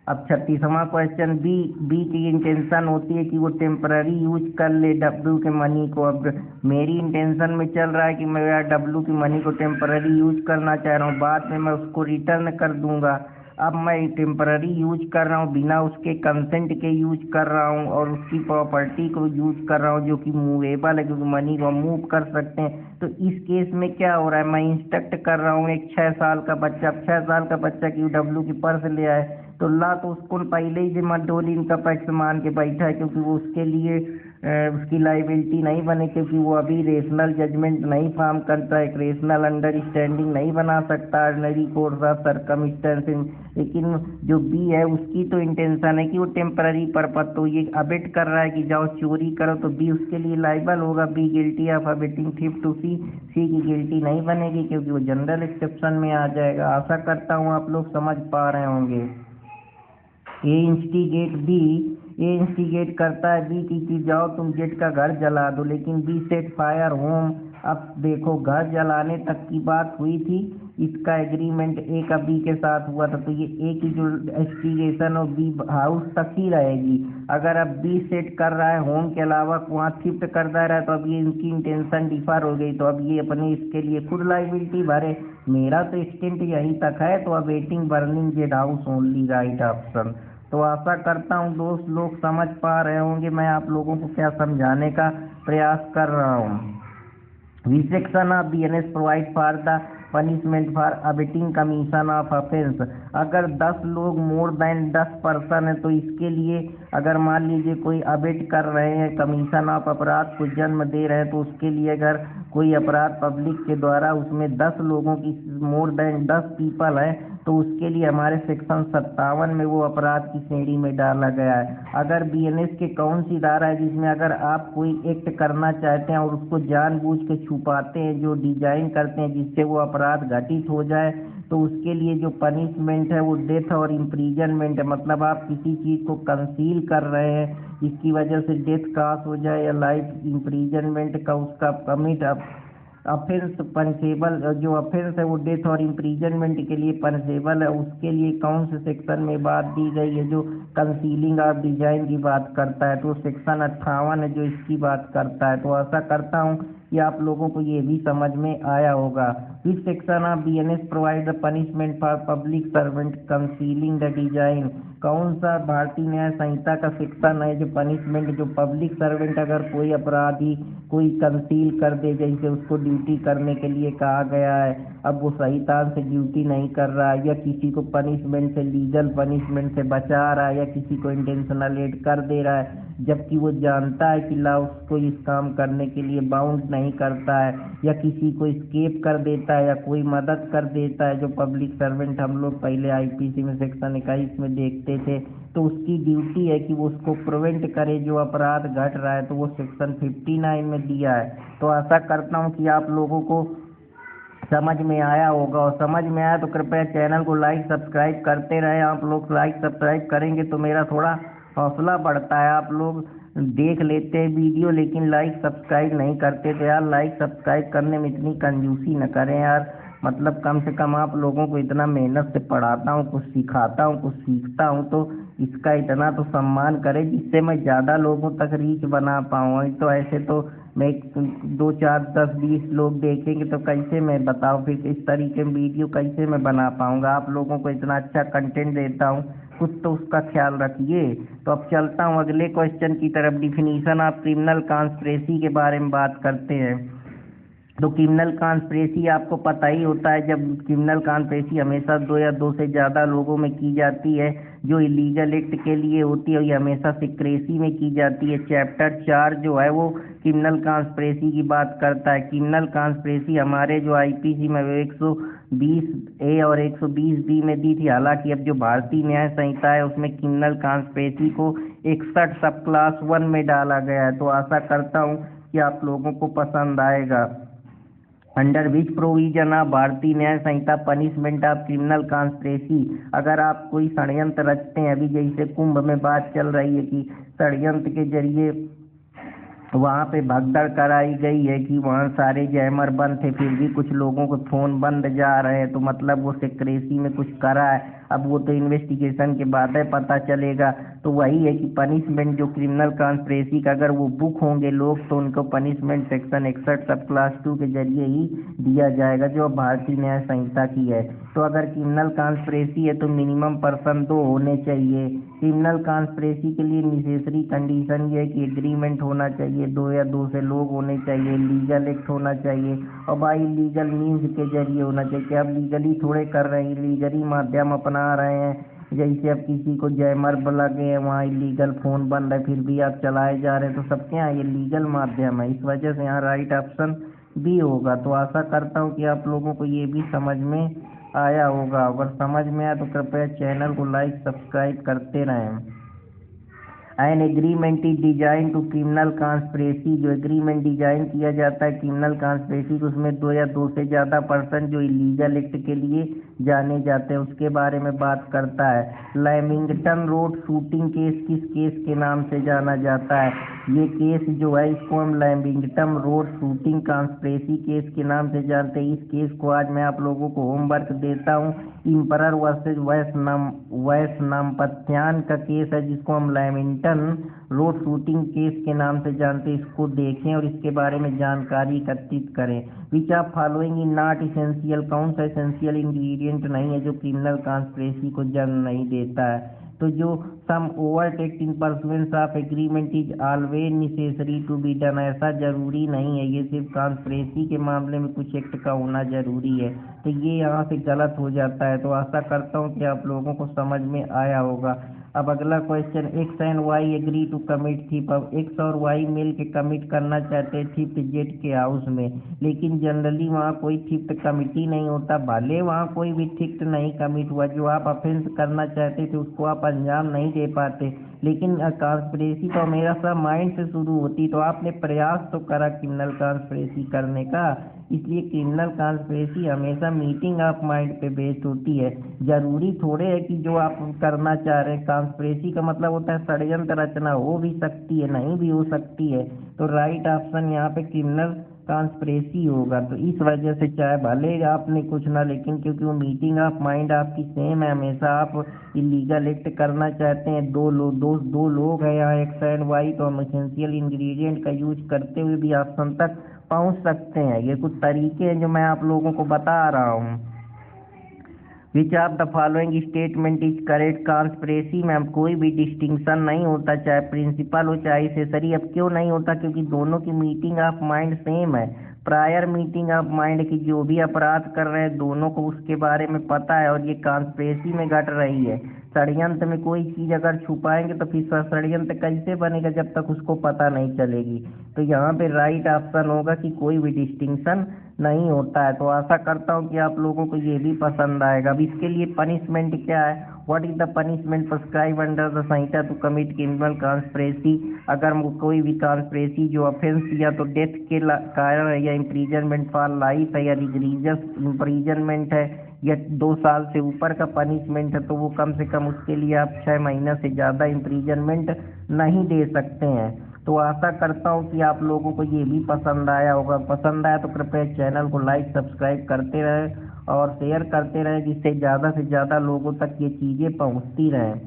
अब 36वां क्वेश्चन। बी की इंटेंशन होती है कि वो टेम्पररी यूज कर ले डब्ल्यू के मनी को। अब मेरी इंटेंशन में चल रहा है कि मैं यार डब्ल्यू की मनी को टेम्पररी यूज करना चाह रहा हूँ, बाद में मैं उसको रिटर्न कर दूंगा। अब मैं टेम्पररी यूज कर रहा हूँ, बिना उसके कंसेंट के यूज कर रहा हूँ, और उसकी प्रॉपर्टी को यूज कर रहा हूँ जो कि मूवेबल है, क्योंकि मनी को मूव कर सकते हैं। तो इस केस में क्या हो रहा है, मैं इंस्ट्रक्ट कर रहा हूँ एक 6 साल का बच्चा। 6 साल का बच्चा की डब्ल्यू की पर्स ले आए, तो ला तो उसको पहले ही डोली इनका पैक्स मान के बैठा है, क्योंकि वो उसके लिए उसकी लाइबिलिटी नहीं बने, क्योंकि वो अभी रेशनल जजमेंट नहीं फॉर्म करता है, एक रेशनल अंडरस्टैंडिंग नहीं बना सकता ऑर्डिनरी कोर्स ऑफ सर्कमस्टेंसेस। लेकिन जो बी है उसकी तो इंटेंशन है कि वो टेम्पररी पर्पज, तो ये अबेट कर रहा है कि जाओ चोरी करो, तो बी उसके लिए लाइबल होगा। B guilty of abetting thief to C. C की गिल्टी नहीं बनेगी, क्योंकि वो जनरल एक्सेप्शन में आ जाएगा। आशा करता हूँ आप लोग समझ पा रहे होंगे। ए इंस्टिगेट करता है बी की जाओ तुम जेड का घर जला दो, लेकिन बी सेट फायर होम। अब देखो घर जलाने तक की बात हुई थी, इसका एग्रीमेंट ए का बी के साथ हुआ था, तो ये ए की जो इंस्टिगेशन और बी हाउस तक ही रहेगी। अगर अब बी सेट कर रहा है होम के अलावा वहाँ शिफ्ट कर दे रहा है, तो अब ये इनकी इंटेंशन डिफर हो गई, तो अब ये अपने इसके लिए खुद लाइबिलिटी भरे। मेरा तो स्टेंट यहीं तक है, तो अब waiting burning Z house only right option. तो आशा करता हूँ दोस्त लोग समझ पा रहे होंगे मैं आप लोगों को क्या समझाने का प्रयास कर रहा हूँ। We section of BNS provide for the punishment for abetting commission of offence. अगर 10 लोग मोर देन 10 पर्सन है, तो इसके लिए अगर मान लीजिए कोई अबेट कर रहे हैं, कमीशन ऑफ अपराध को जन्म दे रहे हैं, तो उसके लिए अगर कोई अपराध पब्लिक के द्वारा उसमें 10 लोगों की मोर देन 10 पीपल है, तो उसके लिए हमारे सेक्शन 57 में वो अपराध की श्रेणी में डाला गया है। अगर बीएनएस के कौन सी धारा है जिसमें अगर आप कोई एक्ट करना चाहते हैं और उसको जानबूझ के छुपाते हैं, जो डिजाइन करते हैं जिससे वो अपराध घटित हो जाए, तो उसके लिए जो पनिशमेंट है वो डेथ और इम्प्रीजनमेंट है। मतलब आप किसी चीज़ को कंसील कर रहे हैं, इसकी वजह से डेथ कास हो जाए या लाइफ इम्प्रीजनमेंट का उसका कमिट अफेंस पनिशेबल, जो अफेंस है वो डेथ और इम्प्रीजनमेंट के लिए पनिशेबल है, उसके लिए कौन से सेक्शन में बात दी गई है जो कंसीलिंग ऑफ डिजाइन की बात करता है, तो सेक्शन 58 है जो इसकी बात करता है। तो आशा करता हूँ कि आप लोगों को ये भी समझ में आया होगा। विच section of BNS provide the punishment for public servant concealing the design. कौन सा भारतीय न्याय संहिता का सेक्शन है जो पनिशमेंट, जो पब्लिक सर्वेंट अगर कोई अपराधी कोई कंसील कर दे, जैसे उसको ड्यूटी करने के लिए कहा गया है, अब वो सही तरह से ड्यूटी नहीं कर रहा है, या किसी को पनिशमेंट से लीगल पनिशमेंट से बचा रहा है, या किसी को इंटेंशनल एड कर दे रहा है जबकि वो जानता है कि ला उसको इस काम करने के लिए बाउंड नहीं करता है, या किसी को स्केप कर देता है या कोई मदद कर देता है, जो पब्लिक सर्वेंट हम लोग पहले आईपीसी में सेक्शन 21 में देखते थे, तो उसकी ड्यूटी है कि वो उसको प्रिवेंट करे जो अपराध घट रहा है, तो वो सेक्शन 59 में दिया है। तो आशा करता हूँ कि आप लोगों को समझ में आया होगा, और समझ में आया तो कृपया चैनल को लाइक सब्सक्राइब करते रहें। आप लोग लाइक सब्सक्राइब करेंगे तो मेरा थोड़ा हौसला बढ़ता है। आप लोग देख लेते हैं वीडियो लेकिन लाइक सब्सक्राइब नहीं करते, तो यार लाइक सब्सक्राइब करने में इतनी कंजूसी न करें यार। मतलब कम से कम आप लोगों को इतना मेहनत से पढ़ाता हूँ, कुछ सिखाता हूँ, कुछ सीखता हूँ, तो इसका इतना तो सम्मान करें जिससे मैं ज़्यादा लोगों तक रीच बना पाऊँ। तो ऐसे तो मैं 2 4 10 20 लोग देखेंगे तो कैसे मैं बताऊँ, फिर इस तरीके में वीडियो कैसे मैं बना पाऊँगा। आप लोगों को इतना अच्छा कंटेंट देता हूँ, कुछ तो उसका ख्याल रखिए। तो अब चलता हूँ अगले क्वेश्चन की तरफ। डिफिनीशन ऑफ क्रिमिनल कॉन्स्पिरेसी के बारे में बात करते हैं। तो क्रिमिनल कॉन्स्पिरेसी आपको पता ही होता है, जब क्रिमिनल कॉन्स्पिरेसी हमेशा दो या दो से ज़्यादा लोगों में की जाती है जो इलीगल एक्ट के लिए होती है, ये हमेशा सिक्रेसी में की जाती है। चैप्टर 4 जो है वो क्रिमिनल कॉन्स्पिरेसी की बात करता है। क्रिमिनल कॉन्स्पिरेसी हमारे जो आईपीसी में 120A और 120B में दी थी। हालांकि अब जो भारतीय न्याय संहिता है उसमें क्रिमिनल कॉन्स्पिरेसी को 61 सब क्लास 1 में डाला गया है। तो आशा करता हूँ कि आप लोगों को पसंद आएगा। अंडर विच प्रोविजन ऑफ भारतीय न्याय संहिता पनिशमेंट ऑफ क्रिमिनल कॉन्स्पिरेसी। अगर आप कोई षड्यंत्र रचते हैं, अभी जैसे कुंभ में बात चल रही है कि षड्यंत्र के जरिए वहाँ पे भगदड़ कराई गई है कि वहाँ सारे जैमर बंद थे, फिर भी कुछ लोगों के फ़ोन बंद जा रहे हैं, तो मतलब वो सिक्रेसी में कुछ करा है। अब वो तो इन्वेस्टिगेशन के बाद है पता चलेगा। तो वही है कि पनिशमेंट जो क्रिमिनल कॉन्स्पिरेसी का अगर वो बुक होंगे लोग तो उनको पनिशमेंट सेक्शन 61 सब क्लास 2 के जरिए ही दिया जाएगा जो भारतीय न्याय संहिता की है। तो अगर क्रिमिनल कॉन्स्पिरेसी है तो मिनिमम पर्सन 2 होने चाहिए। क्रिमिनल कॉन्स्पिरेसी के लिए नेसेसरी कंडीशन ये है कि एग्रीमेंट होना चाहिए, 2 या 2 से लोग होने चाहिए, लीगल एक्ट होना चाहिए और बाई लीगल मीन्स के जरिए होना चाहिए। कि आप लीगली थोड़े कर रहे हैं, लीगली माध्यम अपना रहे हैं। जैसे अब किसी को जैमर लगे हैं, वहाँ इलीगल फ़ोन बंद है फिर भी आप चलाए जा रहे हैं, तो सबके यहाँ ये लीगल माध्यम है। इस वजह से यहाँ राइट ऑप्शन भी होगा। तो आशा करता हूँ कि आप लोगों को ये भी समझ में आया होगा। अगर समझ में आया तो कृपया चैनल को लाइक सब्सक्राइब करते रहें। An agreement is design to criminal conspiracy. जो एग्रीमेंट डिजाइन किया जाता है क्रिमिनल कॉन्स्पिरेसी को, उसमें 2 या 2 से ज़्यादा पर्सन जो इलीगल एक्ट के लिए जाने जाते हैं उसके बारे में बात करता है। लैमिंगटन रोड शूटिंग केस किस केस के नाम से जाना जाता है? ये केस जो है इसको हम Lamington road shooting conspiracy case के नाम से जानते हैं। इस केस को आज मैं आप लोगों को होमवर्क देता हूँ। इम्परर वर्सेज वैश्नमपत्यान का केस है जिसको हम लैमिंगटन रोड शूटिंग केस के नाम से जानते हैं। इसको देखें और इसके बारे में जानकारी एकत्रित करें। Which of following is not essential. कौन सा इसेंशियल इंग्रेडिएंट नहीं है जो क्रिमिनल कॉन्स्पिरेसी को जन्म नहीं देता है? तो जो some overtake in pursuance of agreement is always necessary to be done. ऐसा जरूरी नहीं है, ये सिर्फ कॉन्स्पिरेसी के मामले में कुछ एक्ट का होना जरूरी है। तो ये यहाँ से गलत हो जाता है। तो आशा करता हूँ कि आप लोगों को समझ में आया होगा। अब अगला question, X and Y agree to commit thief. अब एक्स और वाई मिल के कमिट करना चाहते हैं थीफ्ट जेड के हाउस में, लेकिन जनरली वहाँ कोई थीफ्ट कमिटी नहीं होता। भले वहाँ कोई भी थीफ्ट नहीं कमिट हुआ, जो आप ऑफेंस करना चाहते थे उसको आप अंजाम नहीं दे पाते, लेकिन कॉन्स्पिरेसी तो हमेशा माइंड से शुरू होती। तो आपने प्रयास तो करा क्रिमिनल कॉन्स्पिरेसी करने का, इसलिए क्रिमिनल कॉन्स्पिरेसी हमेशा मीटिंग ऑफ माइंड पे बेस्ड होती है। जरूरी थोड़े है कि जो आप करना चाह रहे हैं, कॉन्स्पिरेसी का मतलब होता है षड्यंत्र रचना, हो भी सकती है नहीं भी हो सकती है। तो राइट ऑप्शन यहाँ पे क्रिमिनल कॉन्स्पिरेसी होगा। तो इस वजह से चाहे भले आपने कुछ ना, लेकिन क्योंकि वो मीटिंग ऑफ माइंड आपकी सेम है, हमेशा आप इलीगल एक्ट करना चाहते हैं। दो लोग हैं यहाँ एक्स एंड वाई, तो हम एसेंशियल इंग्रेडिएंट का यूज करते हुए भी ऑप्शन तक पहुंच सकते हैं। ये कुछ तरीके हैं जो मैं आप लोगों को बता रहा हूँ। विच of the following statement is correct. Conspiracy में हम कोई भी डिस्टिंक्शन नहीं होता, चाहे प्रिंसिपल हो चाहे एसेसरी। अब क्यों नहीं होता? क्योंकि दोनों की मीटिंग ऑफ माइंड सेम है। प्रायर मीटिंग ऑफ माइंड की जो भी अपराध कर रहे हैं दोनों को उसके बारे में पता है और ये कॉन्स्पिरेसी में घट रही है। षड्यंत्र में कोई चीज़ अगर छुपाएंगे तो फिर षड्यंत्र कैसे बनेगा जब तक उसको पता नहीं चलेगी। तो यहाँ पे राइट ऑप्शन होगा कि कोई भी डिस्टिंक्शन नहीं होता है। तो आशा करता हूँ कि आप लोगों को ये भी पसंद आएगा। अब इसके लिए पनिशमेंट क्या है? What is the punishment prescribe under the Sanhita to commit criminal conspiracy. अगर कोई भी कॉन्स्पिरेसी जो ऑफेंस या तो डेथ के कारण है, या इम्प्रीजनमेंट फॉर लाइफ है, या रिलीजियस इम्प्रीजनमेंट है, या 2 साल से ऊपर का पनिशमेंट है, तो वो कम से कम उसके लिए आप 6 महीना से ज़्यादा इम्प्रीजनमेंट नहीं दे सकते हैं। तो आशा करता हूँ कि आप लोगों को ये भी पसंद आया होगा। पसंद आया तो कृपया चैनल को लाइक सब्सक्राइब करते रहें और शेयर करते रहें, जिससे ज़्यादा से ज़्यादा लोगों तक ये चीज़ें पहुँचती रहें।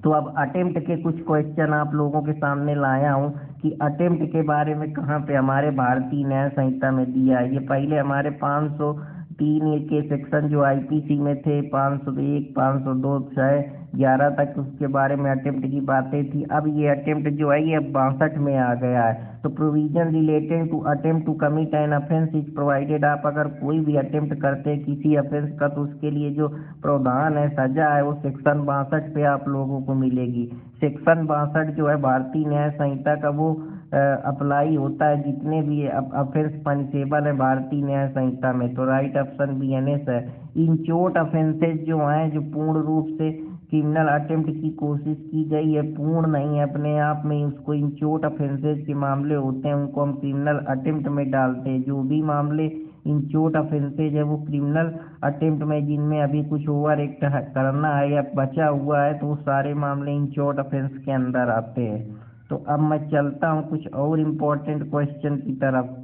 तो अब अटेम्प्ट के कुछ क्वेश्चन आप लोगों के सामने लाया हूँ कि अटेम्प्ट के बारे में कहाँ पे हमारे भारतीय न्याय संहिता में दिया है। ये पहले हमारे 503 के सेक्शन जो आईपीसी में थे, 501, 502, 6, 11 तक उसके बारे में अटेम्प्ट की बातें थी। अब ये अटेम्प्ट जो है ये अब 62 में आ गया है। तो provision related to attempt to commit an offence is provided. आप अगर कोई भी अटेम्प्ट करते हैं किसी ऑफेंस का, तो उसके लिए जो प्रावधान है, सजा है, वो सेक्शन 62 पे आप लोगों को मिलेगी। सेक्शन 62 जो है भारतीय न्याय संहिता का, वो अप्लाई होता है जितने भी ऑफेंस पनिशेबल है भारतीय न्याय संहिता में। तो राइट ऑप्शन BNS है। इन चोट ऑफेंसेज जो हैं, जो पूर्ण रूप से क्रिमिनल अटेम्प्ट की कोशिश की गई है, पूर्ण नहीं है अपने आप में, उसको इन चोट ऑफेंसेज के मामले होते हैं, उनको हम क्रिमिनल अटेम्प्ट में डालते हैं। जो भी मामले इन चोट ऑफेंसेज है वो क्रिमिनल अटेम्प्ट में, जिनमें अभी कुछ ओवर एक्ट करना है या बचा हुआ है, तो वो सारे मामले इन चोट ऑफेंस के अंदर आते हैं। तो अब मैं चलता हूँ कुछ और इम्पोर्टेंट क्वेश्चन की तरफ।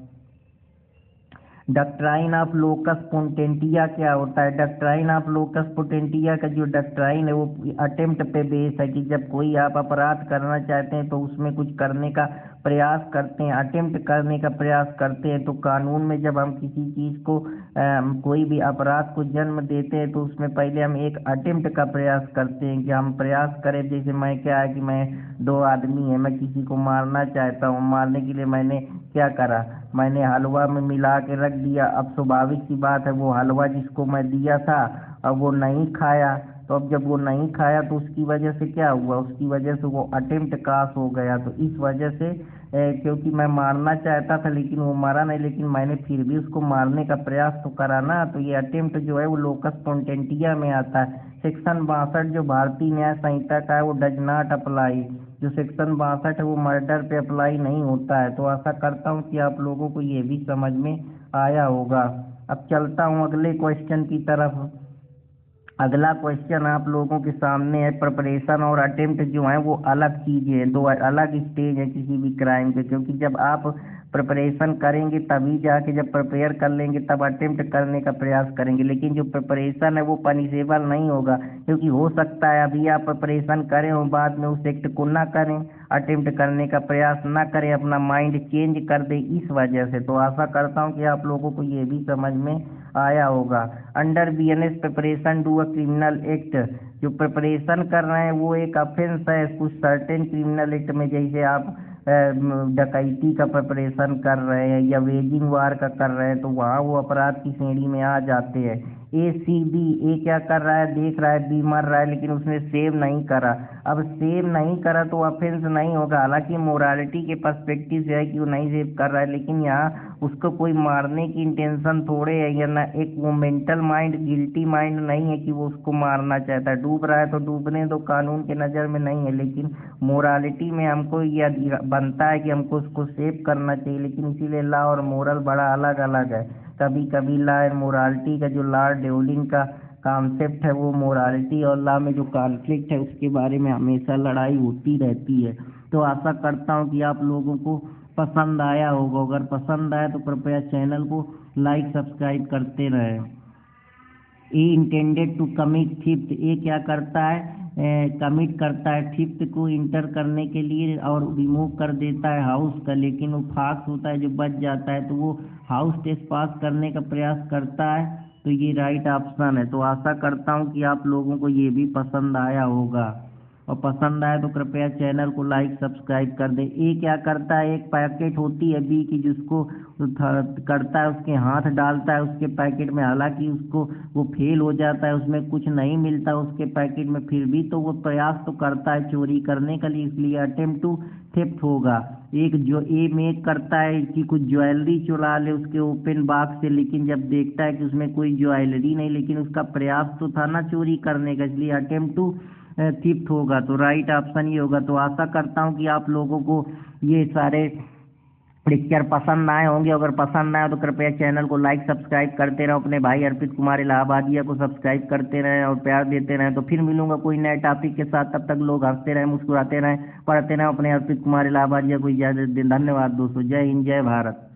डक्ट्राइन ऑफ लोकस पोटेंटिया क्या होता है? डक्ट्राइन ऑफ लोकस पोटेंटिया का जो डक्ट्राइन है वो अटेम्प्ट पे बेस है कि जब कोई आप अपराध करना चाहते हैं तो उसमें कुछ करने का प्रयास करते हैं, अटेम्प्ट करने का प्रयास करते हैं। तो कानून में जब हम किसी चीज़ को कोई भी अपराध को जन्म देते हैं तो उसमें पहले हम एक अटेम्प्ट का प्रयास करते हैं कि हम प्रयास करें। जैसे मैं क्या है कि मैं 2 आदमी है, मैं किसी को मारना चाहता हूँ, मारने के लिए मैंने क्या करा, मैंने हलवा में मिला के रख दिया। अब स्वाभाविक सी बात है वो हलवा जिसको मैं दिया था अब वो नहीं खाया, तो अब जब वो नहीं खाया तो उसकी वजह से क्या हुआ, उसकी वजह से वो अटेम्प्ट पास हो गया। तो इस वजह से क्योंकि मैं मारना चाहता था लेकिन वो मरा नहीं, लेकिन मैंने फिर भी उसको मारने का प्रयास तो करा ना, तो ये अटेम्प्ट जो है वो लोकस पोटेंटिया में आता है। सेक्शन 62 जो भारतीय न्याय संहिता का है वो डज नॉट अप्लाई। जो सेक्शन 62 है वो मर्डर पे अप्लाई नहीं होता है। तो आशा करता हूँ कि आप लोगों को ये भी समझ में आया होगा। अब चलता हूँ अगले क्वेश्चन की तरफ। अगला क्वेश्चन आप लोगों के सामने है, प्रिपरेशन और अटेम्प्ट जो है वो अलग चीज़ें हैं, 2 अलग स्टेज है किसी भी क्राइम के। क्योंकि जब आप प्रिपरेशन करेंगे तभी जाके, जब प्रिपेयर कर लेंगे तब अटेम्प्ट करने का प्रयास करेंगे। लेकिन जो प्रिपरेशन है वो पनिशेबल नहीं होगा, क्योंकि हो सकता है अभी आप प्रिपरेशन करें और बाद में उस एक्ट को ना करें, अटेम्प्ट करने का प्रयास ना करें, अपना माइंड चेंज कर दें इस वजह से। तो आशा करता हूँ कि आप लोगों को ये भी समझ में आया होगा। Under BNS preparation to a criminal act, जो प्रिपरेशन कर रहे हैं वो एक ऑफेंस है कुछ सर्टेन क्रिमिनल एक्ट में। जैसे आप डकैती का प्रिपरेशन कर रहे हैं या वेजिंग वार का कर रहे हैं, तो वहाँ वो अपराध की श्रेणी में आ जाते हैं। ACB, ए क्या कर रहा है, देख रहा है बी मर रहा है लेकिन उसने सेव नहीं करा। अब सेव नहीं करा तो ऑफेंस नहीं होगा, हालांकि मोरालिटी के पर्सपेक्टिव से है कि वो नहीं सेव कर रहा है, लेकिन यहाँ उसको कोई मारने की इंटेंशन थोड़े है, या ना एक वो मेंटल माइंड, गिल्टी माइंड नहीं है कि वो उसको मारना चाहता है। डूब रहा है तो डूबने दो, कानून के नज़र में नहीं है, लेकिन मोरालिटी में हमको यह बनता है कि हमको उसको सेव करना चाहिए। लेकिन इसीलिए लॉ और मोरल बड़ा अलग अलग है। कभी कभी लॉ एंड मोरालिटी का जो लॉर्ड डेवलिन का कॉन्सेप्ट है, वो मोरालिटी और लॉ में जो कॉन्फ्लिक्ट है उसके बारे में हमेशा लड़ाई होती रहती है। तो आशा करता हूँ कि आप लोगों को पसंद आया होगा। अगर पसंद आया तो कृपया चैनल को लाइक सब्सक्राइब करते रहें। ए इंटेंडेड टू कमिट थिफ्ट, ए क्या करता है, कमिट करता है थिफ्ट को इंटर करने के लिए और रिमूव कर देता है हाउस का, लेकिन वो फाक्स होता है जो बच जाता है, तो वो हाउस टेस्ट पास करने का प्रयास करता है। तो ये राइट ऑप्शन है। तो आशा करता हूँ कि आप लोगों को ये भी पसंद आया होगा, और पसंद आए तो कृपया चैनल को लाइक सब्सक्राइब कर दें। ए क्या करता है, एक पैकेट होती है बी की जिसको करता है, उसके हाथ डालता है उसके पैकेट में, हालांकि उसको वो फेल हो जाता है, उसमें कुछ नहीं मिलता उसके पैकेट में, फिर भी तो वो प्रयास तो करता है चोरी करने के लिए, इसलिए अटेम्प्ट टू थेफ्ट होगा। एक जो एम एक करता है कि कुछ ज्वेलरी चुरा ले उसके ओपन बॉक्स से, लेकिन जब देखता है कि उसमें कोई ज्वेलरी नहीं, लेकिन उसका प्रयास तो था ना चोरी करने का, इसलिए अटेम्प्ट टू थीफ्ट होगा। तो राइट ऑप्शन ये होगा। तो आशा करता हूँ कि आप लोगों को ये सारे पिक्चर पसंद आए होंगे। अगर पसंद आए तो कृपया चैनल को लाइक सब्सक्राइब करते रहो, अपने भाई अर्पित कुमार इलाहाबादिया को सब्सक्राइब करते रहें और प्यार देते रहें। तो फिर मिलूंगा कोई नए टॉपिक के साथ, तब तक लोग हंसते रहें, मुस्कुराते रहें, पढ़ते रहें। अपने अर्पित कुमार इलाहाबादिया को इजाजत दें। धन्यवाद दोस्तों। जय हिंद, जय भारत।